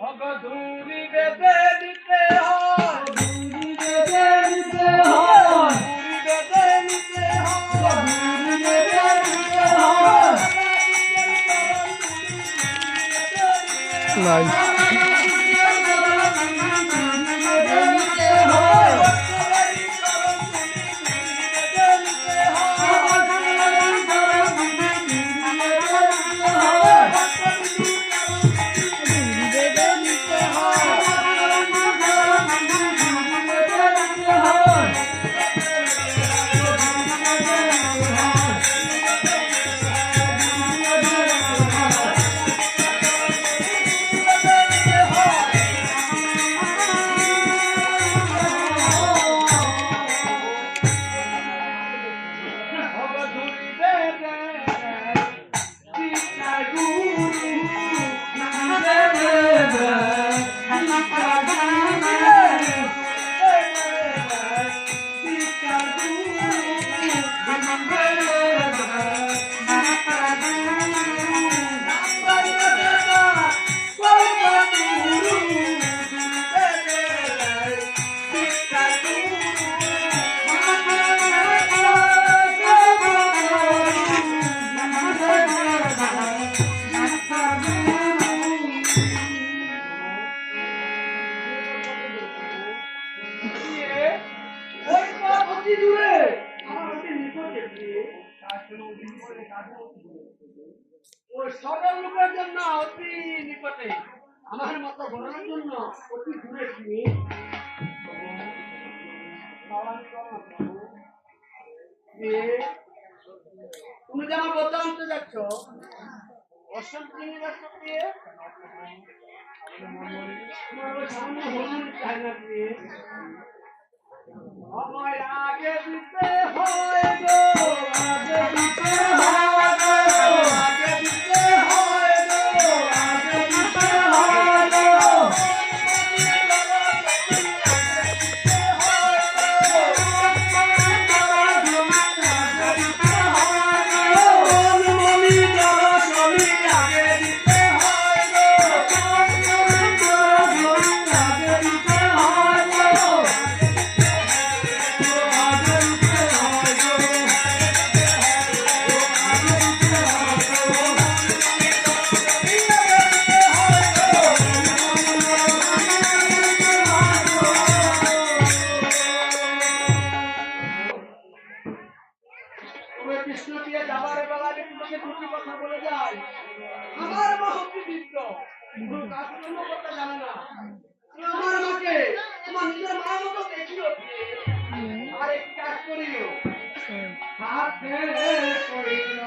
অগধুরি বেঁধে দিতে হয়, ধুরি বেঁধে নিতে হয়, ধুরি বেঁধে নিতে হয়, ধুরি বেঁধে নিতে হয়। নাই ওই সকল লোকের জন্য অতি নিকটে, আমার মতো ঘোরানোর জন্য অতি দূরে তুমি তুমি যে আমার বোঝা আনতে যাচ্ছ, অসন্ত নিয়ে যাচ্ছ দিয়ে তোমার ওই সামনে হলুন চাই না দিয়ে আমায় আগে দিতে হয় গো, আগে দিতে হয় গো, আগে দিতে হয় গো, আগে দিতে হয় গো। কৃষ্ণ দিয়ে যাবার বেলায় তোমাকে দুটি কথা বলে যায়, আমার মা হচ্ছে বৃদ্ধ, কোনো কাজ কোনো করতে জানে না। তুমি আমার মাকে তোমার নিজের মায়ের মতো দেখিও, আর একটি কাজ করিও, হাতে করিও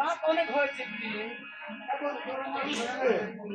রাত অনেক হয়েছে গিয়ে এখন গরম মাছ হয়ে গেছে।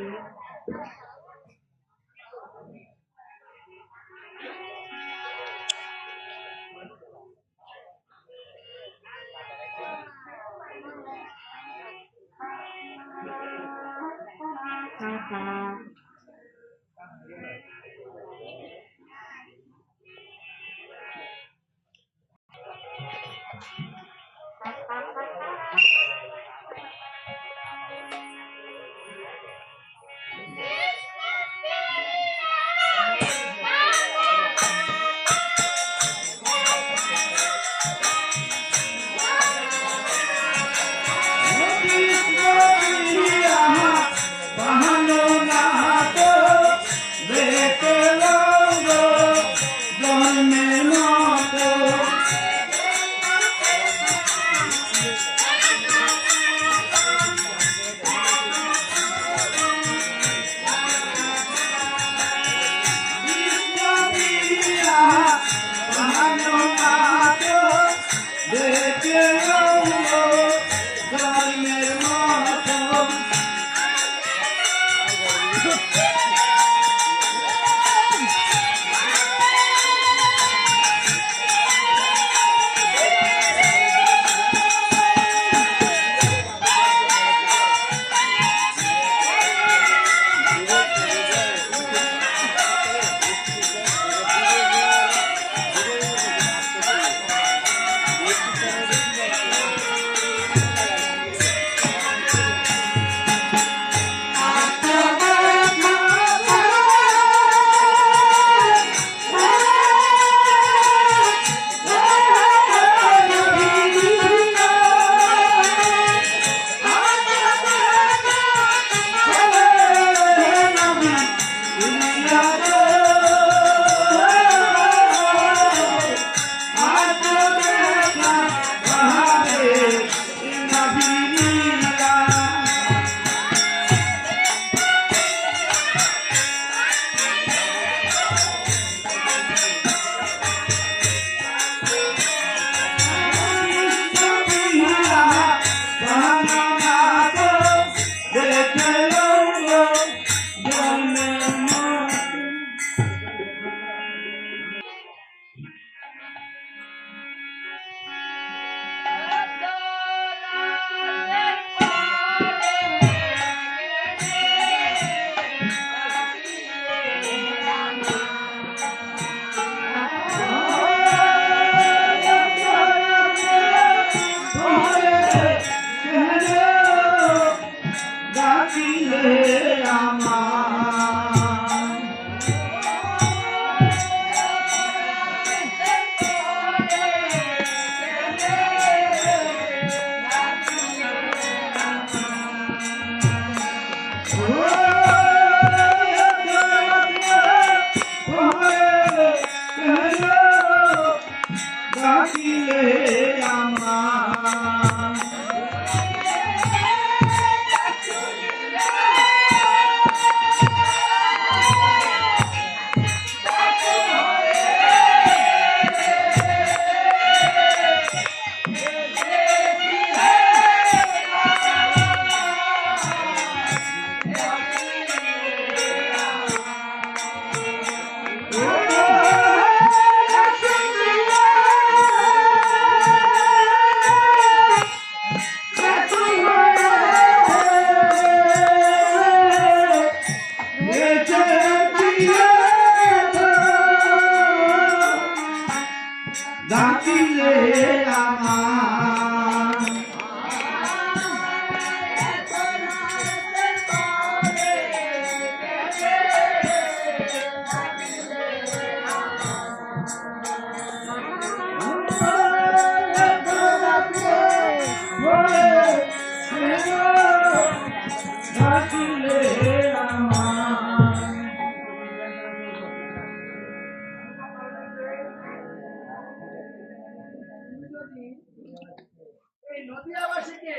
এই নদিয়াবাসীকে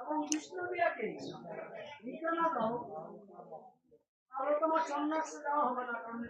এবং বিষ্ণুপ্রিয়াকে নিতে না দাও তাহলে তোমার সন্ন্যাসে দেওয়া হবে না কারণ